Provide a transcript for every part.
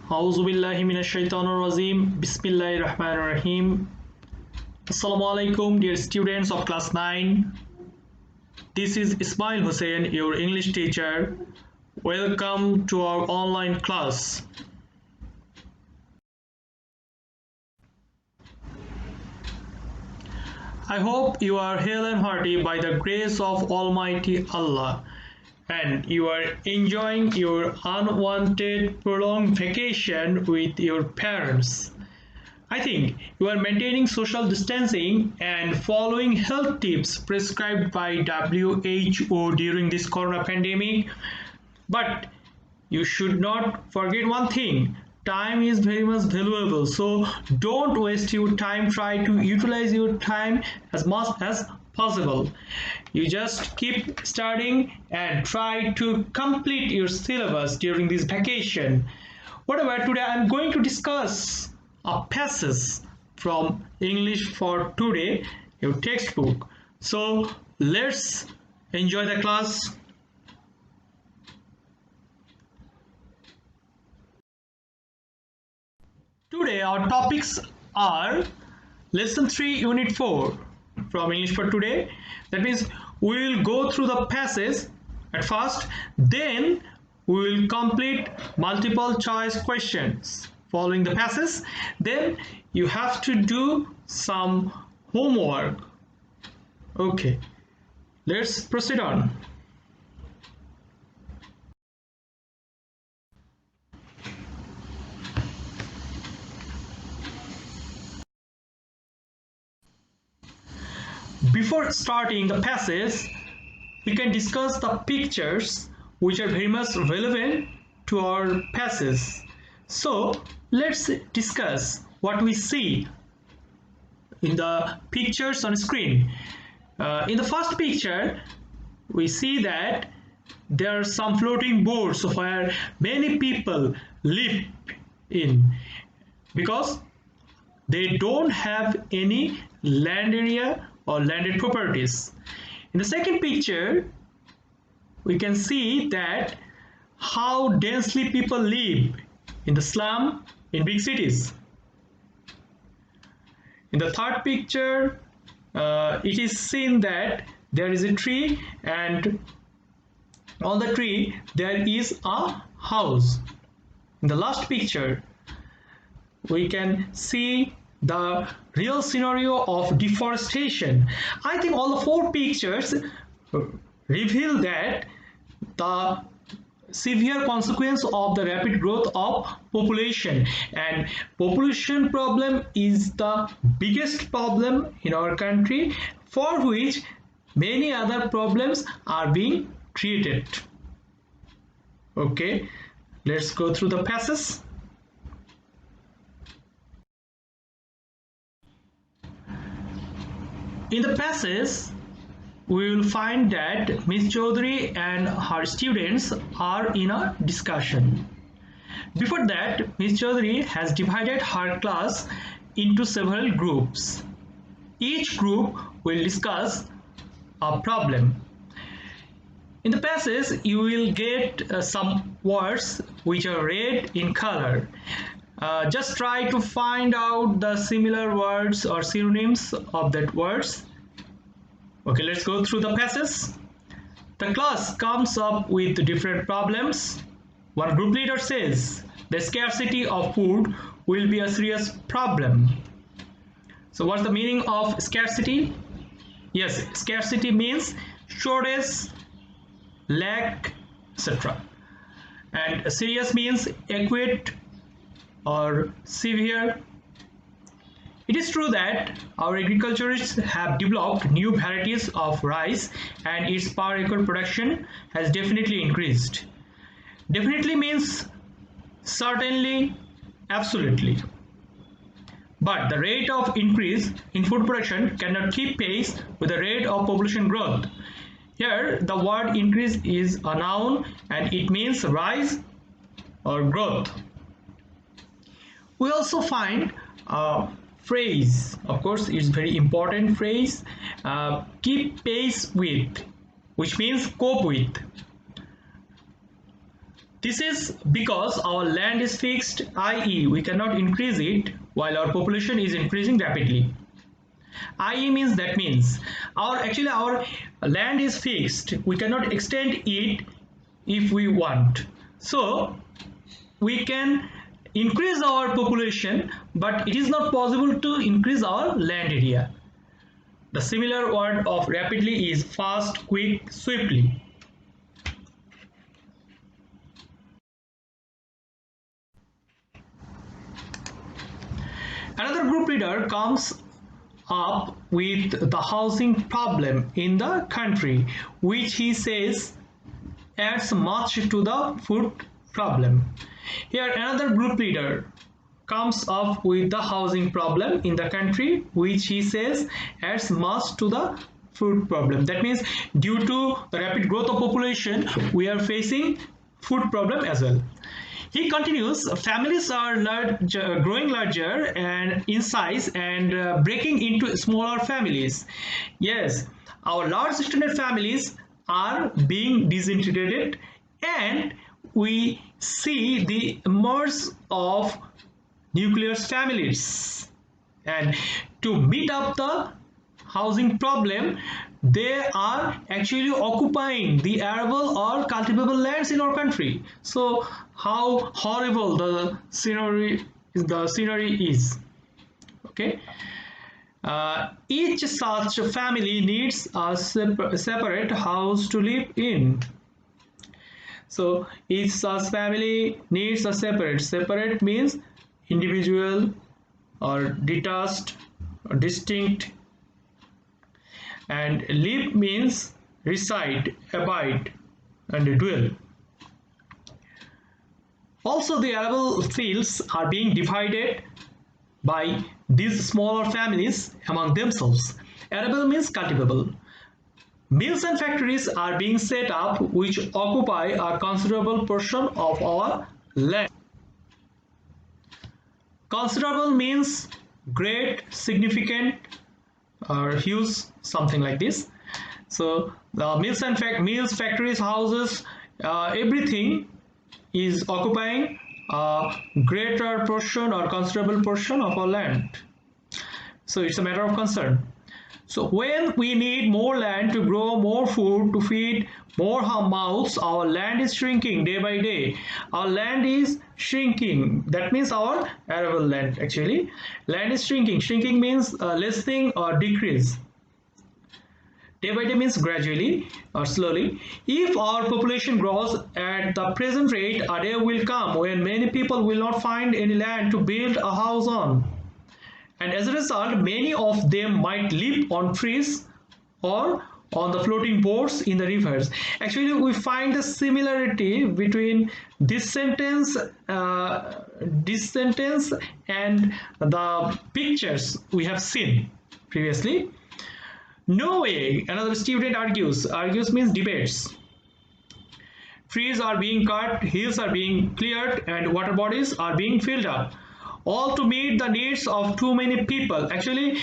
A'udhu billahi minash shaitanir rajeem. Bismillahir rahmanir rahim. Assalamu alaikum, dear students of class 9. This is Ismail Hossain, your English teacher. Welcome to our online class. I hope you are hale and hearty by the grace of Almighty Allah, and you are enjoying your unwanted prolonged vacation with your parents. I think you are maintaining social distancing and following health tips prescribed by WHO during this corona pandemic. But you should not forget one thing. Time is very much valuable, so don't waste your time. Try to utilize your time as much as possible. You just keep studying and try to complete your syllabus during this vacation. Whatever, today I'm going to discuss a passage from English for Today, your textbook. So let's enjoy the class. Today our topics are Lesson 3 Unit 4 from English for Today. That means we will go through the passage at first, then we will complete multiple choice questions following the passage. Then you have to do some homework. Okay, let's proceed on. Before starting the passage, we can discuss the pictures which are very much relevant to our passage. So let's discuss what we see in the pictures on screen. In the first picture, we see that there are some floating boards where many people live in because they don't have any land area or landed properties. In the second picture, we can see that how densely people live in the slum in big cities. In the third picture, it is seen that there is a tree, and on the tree there is a house. In the last picture, we can see the real scenario of deforestation. I think all the four pictures reveal that the severe consequence of the rapid growth of population, and population problem is the biggest problem in our country, for which many other problems are being created. Okay, let's go through the passage. In the passage, we will find that Ms. Chaudhary and her students are in a discussion. Before that, Ms. Chaudhary has divided her class into several groups. Each group will discuss a problem. In the passage, you will get some words which are red in color. Just try to find out the similar words or synonyms of that words. Okay, let's go through the passage. The class comes up with different problems. One group leader says the scarcity of food will be a serious problem. So what's the meaning of scarcity? Yes, scarcity means shortage, lack, etc. And serious means acute or severe. It is true that our agriculturists have developed new varieties of rice, and its per acre production has definitely increased. Definitely means certainly, absolutely. But the rate of increase in food production cannot keep pace with the rate of population growth. Here the word increase is a noun and it means rise or growth. We also find a phrase, of course it's very important phrase, keep pace with, which means cope with. This is because our land is fixed, i.e. we cannot increase it while our population is increasing rapidly. I.e. means our land is fixed. We cannot extend it if we want. So we can increase our population, but it is not possible to increase our land area. The similar word of rapidly is fast, quick, swiftly. Another group leader comes up with the housing problem in the country, which he says adds much to the food problem. Here another group leader comes up with the housing problem in the country, which he says adds much to the food problem. That means due to the rapid growth of population, we are facing food problem as well. He continues, families are growing larger and in size and breaking into smaller families. Yes, our large extended families are being disintegrated, and we see the emergence of nuclear families. And to meet up the housing problem, they are actually occupying the arable or cultivable lands in our country. So how horrible the scenery is. Okay. Each such family needs a separate house to live in. So each such family needs a separate means individual or detached or distinct, and live means reside, abide, and dwell. Also, the arable fields are being divided by these smaller families among themselves. Arable means cultivable. Mills and factories are being set up which occupy a considerable portion of our land. Considerable means great, significant, or huge, something like this. So the mills, factories, houses, everything is occupying a greater portion or considerable portion of our land. So it's a matter of concern. So when we need more land to grow more food, to feed more mouths, our land is shrinking day by day. Our land is shrinking. That means our arable land, actually. Land is shrinking. Shrinking means lessening or decrease. Day by day means gradually or slowly. If our population grows at the present rate, a day will come when many people will not find any land to build a house on. And as a result, many of them might live on trees or on the floating boats in the rivers. Actually, we find a similarity between this sentence and the pictures we have seen previously. No way, another student argues. Argues means debates. Trees are being cut, hills are being cleared, and water bodies are being filled up, all to meet the needs of too many people. Actually,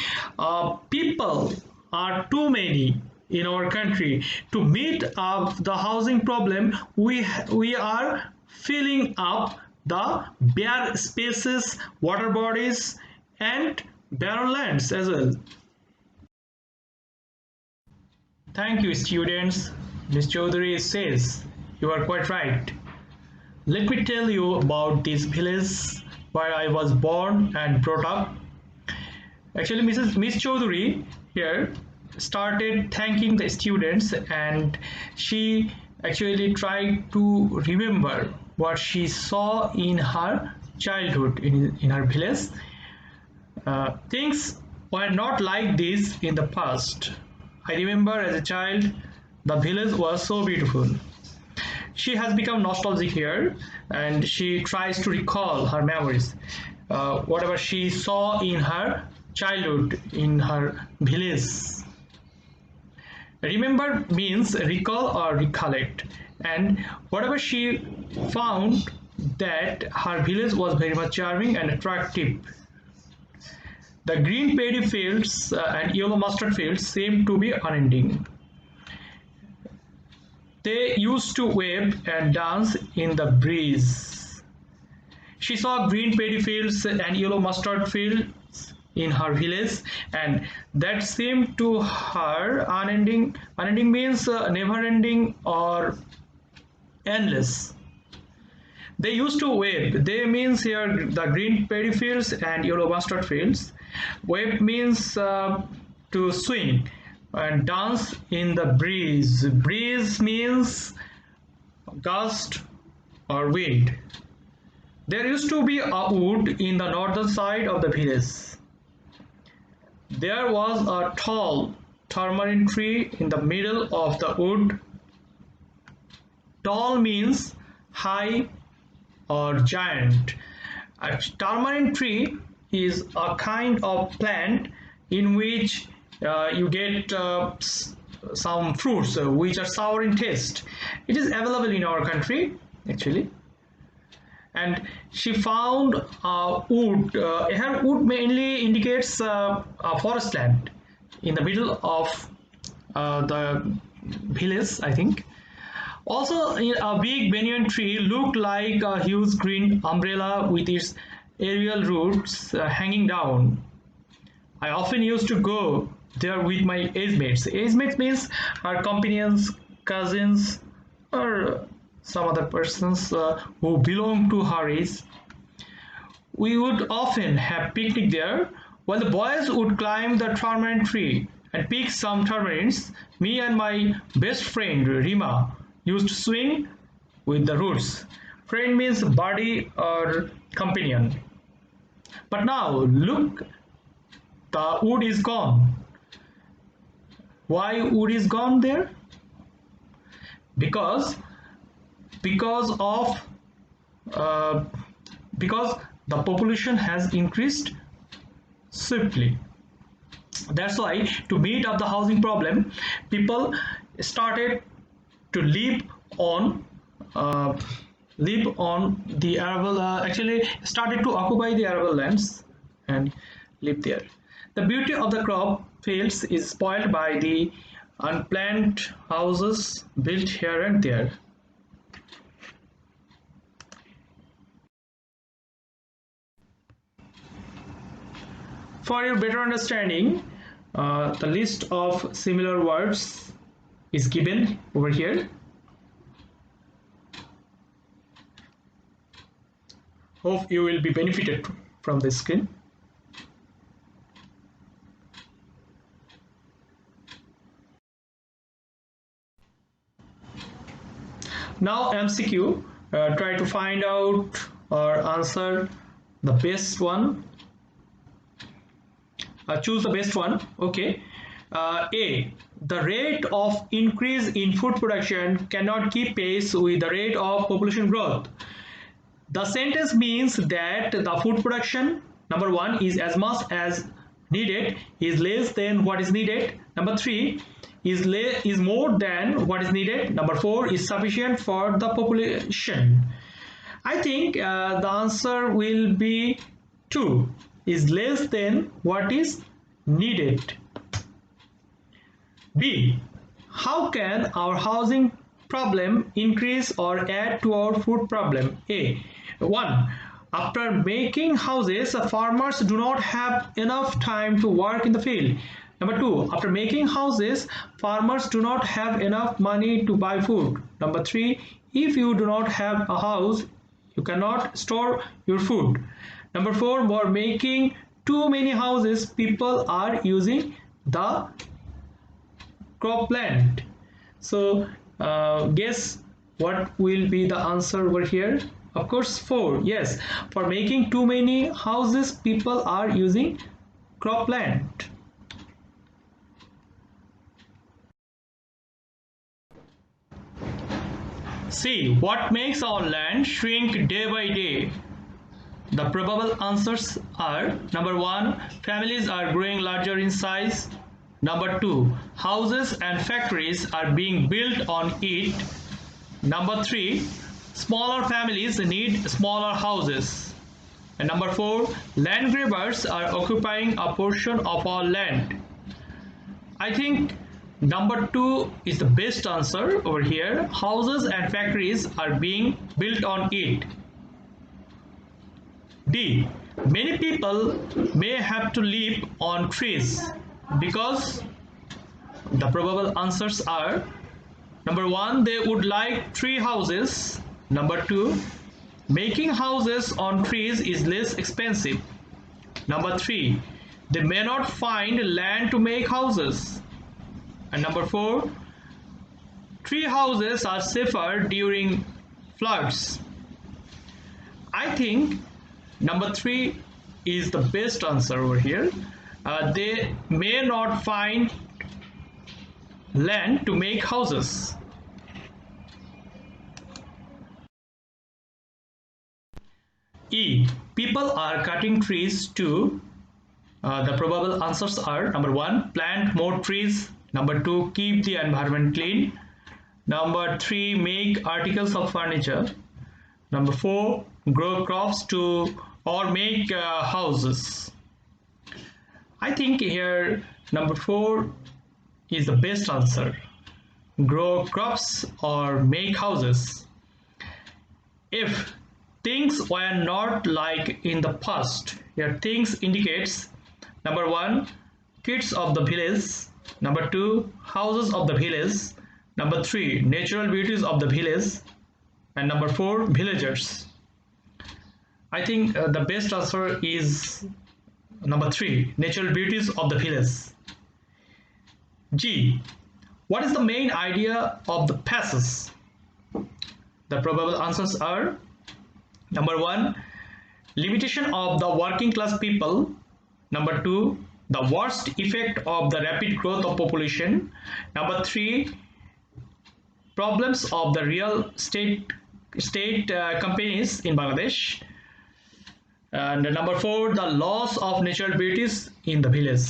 people are too many in our country. To meet up the housing problem, we are filling up the bare spaces, water bodies, and barren lands as well. Thank you, students. Ms. Chaudhary says, you are quite right. Let me tell you about this village where I was born and brought up. Actually, Miss Chaudhary here started thanking the students, and she actually tried to remember what she saw in her childhood in her village. Things were not like this in the past. I remember as a child, the village was so beautiful. She has become nostalgic here, and she tries to recall her memories, whatever she saw in her childhood in her village. Remember means recall or recollect, and whatever she found, that her village was very much charming and attractive. The green paddy fields and yellow mustard fields seemed to be unending. They used to wave and dance in the breeze. She saw green paddy fields and yellow mustard fields in her village, and that seemed to her unending. Unending means never ending or endless. They used to wave. They means here the green paddy fields and yellow mustard fields. Wave means to swing, and dance in the breeze. Breeze means gust or wind. There used to be a wood in the northern side of the village. There was a tall tamarind tree in the middle of the wood. Tall means high or giant. A tamarind tree is a kind of plant in which you get some fruits which are sour in taste. It is available in our country actually. And she found wood. Here wood mainly indicates a forest land in the middle of the village, I think. Also, a big banyan tree looked like a huge green umbrella with its aerial roots hanging down. I often used to go there with my age mates. Age mates means our companions, cousins, or some other persons who belong to her age. We would often have picnic there, while the boys would climb the tamarind tree and pick some tamarinds. Me and my best friend Rima used to swing with the roots. Friend means buddy or companion. But now look, the wood is gone. Why wood is gone there? Because of because the population has increased swiftly. That's why to meet up the housing problem, people started to live on the arable actually started to occupy the arable lands and live there. The beauty of the crop fields is spoiled by the unplanned houses built here and there. For your better understanding, the list of similar words is given over here. Hope you will be benefited from this screen. Now MCQ, try to find out or answer the best one. Choose the best one. Okay. A. The rate of increase in food production cannot keep pace with the rate of population growth. The sentence means that the food production, number one, is as much as needed, is less than what is needed. Number three, is more than what is needed. Number four, is sufficient for the population. I think the answer will be 2, is less than what is needed. B. How can our housing problem increase or add to our food problem? A. 1. After making houses, farmers do not have enough time to work in the field. Number 2. After making houses, farmers do not have enough money to buy food. Number 3. If you do not have a house, you cannot store your food. Number 4. For making too many houses, people are using the cropland. So guess what will be the answer over here? Of course 4. Yes, for making too many houses, people are using cropland. See, what makes our land shrink day by day? The probable answers are: number 1, families are growing larger in size. Number 2, houses and factories are being built on it. Number 3, smaller families need smaller houses. And number 4, land grabbers are occupying a portion of our land. I think Number 2 is the best answer over here. Houses and factories are being built on it. D. Many people may have to live on trees because the probable answers are: number 1, they would like tree houses. Number 2, making houses on trees is less expensive. Number 3, they may not find land to make houses. And number 4, tree houses are safer during floods. I think number 3 is the best answer over here. They may not find land to make houses. E. People are cutting trees too. The probable answers are: number 1, plant more trees. Number 2, keep the environment clean. Number 3, make articles of furniture. Number 4, grow crops to or make houses. I think here number 4 is the best answer. Grow crops or make houses. If things were not like in the past, here things indicates: number 1, kids of the village. Number 2, houses of the village. Number 3, natural beauties of the village. And number 4, villagers. I think the best answer is number 3, natural beauties of the village. G. What is the main idea of the passage? The probable answers are: number 1, limitation of the working class people. Number 2, the worst effect of the rapid growth of population. Number 3, problems of the real estate companies in Bangladesh. And number 4, the loss of natural beauties in the village.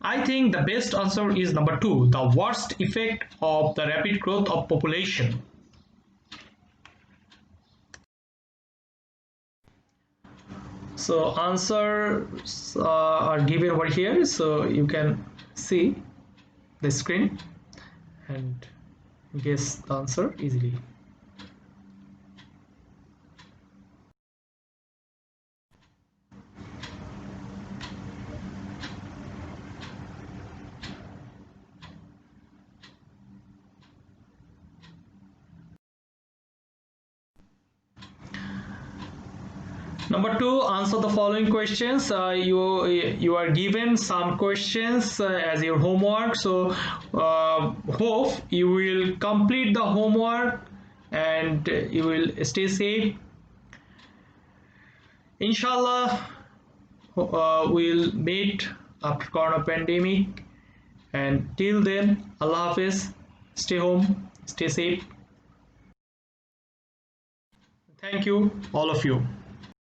I think the best answer is number 2, the worst effect of the rapid growth of population. So answers are given over here, so you can see the screen and guess the answer easily. Number 2, answer the following questions. You are given some questions as your homework, so hope you will complete the homework and you will stay safe. Inshallah, we'll meet after Corona pandemic, and till then, Allah Hafiz. Stay home, stay safe. Thank you, all of you.